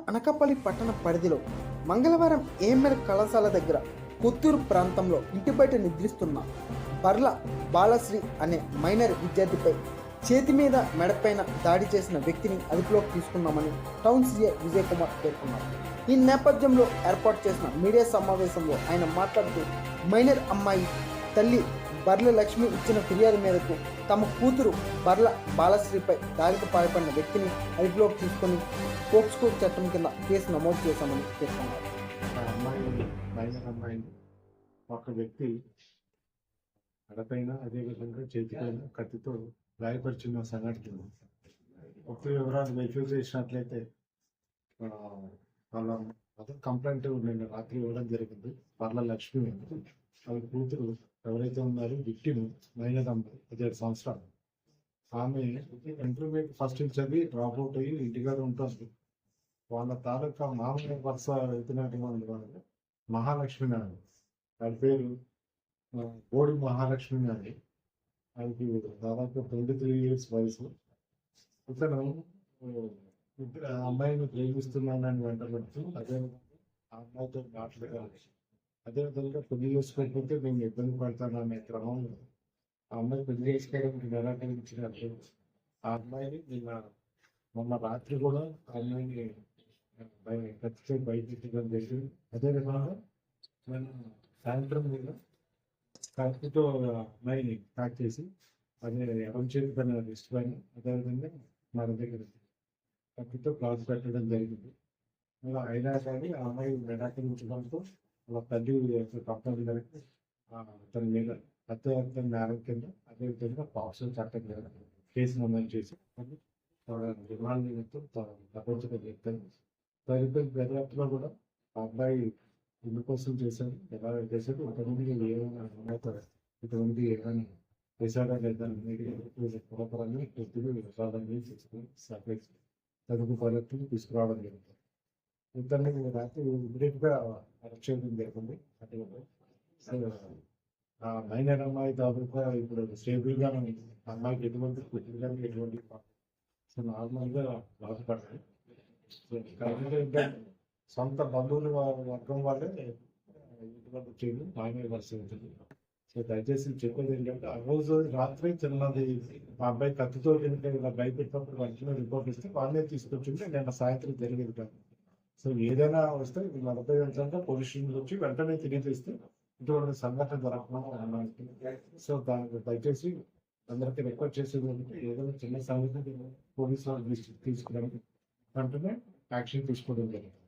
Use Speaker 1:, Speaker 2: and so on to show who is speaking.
Speaker 1: అనకాపల్లి పట్టణ పరిధిలో మంగళవారం ఏఎంఎల్ కళాశాల దగ్గర కొత్తూరు ప్రాంతంలో ఇంటి బయట నిద్రిస్తున్న బర్ల బాలశ్రీ అనే మైనర్ విద్యార్థిపై చేతి మీద మెడపైన దాడి చేసిన వ్యక్తిని అదుపులోకి తీసుకున్నామని టౌన్ సీఐ విజయ్ కుమార్ పేర్కొన్నారు. ఈ నేపథ్యంలో ఏర్పాటు చేసిన మీడియా సమావేశంలో ఆయన మాట్లాడుతూ మైనర్ అమ్మాయి తల్లి బర్ల లక్ష్మి ఇచ్చిన ఫిర్యాదు మేరకు తమ కూతురు బర్ల బాలశ్రీపై దాడికి పాల్పడిన వ్యక్తిని అదుపులోకి తీసుకుని పోక్స్కో చట్టం కింద కేసు నమోదు చేశామని పేర్కొన్నారు.
Speaker 2: అమ్మాయిని ఒక వ్యక్తి మెడపైన అదేవిధంగా చేతిపైన కత్తితో గాయపరిచిన సంఘటన పూర్తి వివరాలు వెరిఫై చేసినట్లయితే వాళ్ళ మదర్ కంప్లైంట్ నిన్న రాత్రి ఇవ్వడం జరిగింది. పర్ల లక్ష్మి వాళ్ళ కూతురు ఎవరైతే ఉన్నారో విక్టిమ్ మైనర్ అమ్మాయి 17 సంవత్సరాలు. ఆమె ఇంటర్మీడియట్ ఫస్ట్ చదివి డ్రాప్ అవుట్ అయ్యి ఇంటికాడ ఉంటుంది. వాళ్ళ తాలూకా మామూలు వరుస ఎత్తినటువంటి వాళ్ళు మహాలక్ష్మి నాయుడు, వాళ్ళ పేరు బోడి మహాలక్ష్మి నాయుడు. ఆయనకి దాదాపు 23 years వయసు. ఇతను అమ్మాయిని ప్రేమిస్తున్నానని వెంటబడుతూ అదేవిధంగా ఆ అమ్మాయితో మాట్లాడాలి. అదేవిధంగా పెళ్లి చేసుకోకపోతే నేను ఇబ్బంది పడతాను అనే క్రమంలో ఆ అమ్మాయి పెళ్లి చేసుకోవడానికి నిరాకరించినట్లు ఆ అమ్మాయిని మొన్న రాత్రి కూడా ఆ అమ్మాయిని ఖచ్చితంగా బయటం జరిగింది. అదేవిధంగా నేను సాయంత్రం మీద కత్తితో అమ్మాయిని ప్యాక్ చేసి అదే ఎడం చేతి పైన రిస్ట్ పైన అదేవిధంగా మన దగ్గర కత్తితో క్లాస్ పెట్టడం జరిగింది. అయినా కానీ ఆ అమ్మాయి నిరాకరించడంతో వాళ్ళ తల్లి కంప్లైంట్ కలిపి తన మీద హత్య నేరం కింద అదేవిధంగా పాక్సో చట్టం కింద కేసు నమోదు చేసి రిమాండ్ నిమిత్తం తప్పించడం చెప్తాను. తదుపరి దర్యాప్తులో కూడా ఆ అబ్బాయి ఎందుకోసం చేశాడు, ఎలా చేశాడు, ఇంతమంది ఏమైనా అమ్మాయితో ఇంతమంది ఏమైనా చేశాడా లేదా అనేది పురపరంగా కొద్దిగా విషయాలన్నీ చేసుకుని సపరేట్ తదుపు పద్ధతులు తీసుకురావడం జరుగుతుంది. ఇతన్ని రాత్రి ఇమీడియట్ గా అరెస్ట్ చేయడం జరిగింది. సో ఆ మైనర్ అమ్మాయి తాలూకా ఇప్పుడు స్టేబుల్ గా అమ్మాయికి ఎటువంటి సో నార్మల్ గా బాధపడాలి. సో కాబట్టి సొంత బంధువుల వర్గం వాళ్ళే ఇటువంటి చేయడం మైనర్ పరిస్థితి ఉంటుంది. సో దయచేసి చెప్పేది ఏంటంటే ఆ రోజు రాత్రి చిన్నది మా అబ్బాయి కత్తితో ఇలా భయపెట్టినప్పుడు వెంటనే రిపోర్ట్ ఇస్తే వాళ్ళే తీసుకొచ్చింటే నేను సాయంత్రం జరిగేది కాదు. సో ఏదైనా వస్తే 40 గంటలంటే పొజిషన్ వచ్చి వెంటనే తిరిగి తీస్తే ఇటువంటి సంఘటన జరగకుండా. సో దానికి దయచేసి అందరికీ రిక్వెస్ట్ చేసేది ఏంటంటే ఏదైనా చిన్న సంఘటన పోలీసు వాళ్ళు తీసుకురావడం వెంటనే యాక్షన్ తీసుకోవడం జరిగింది.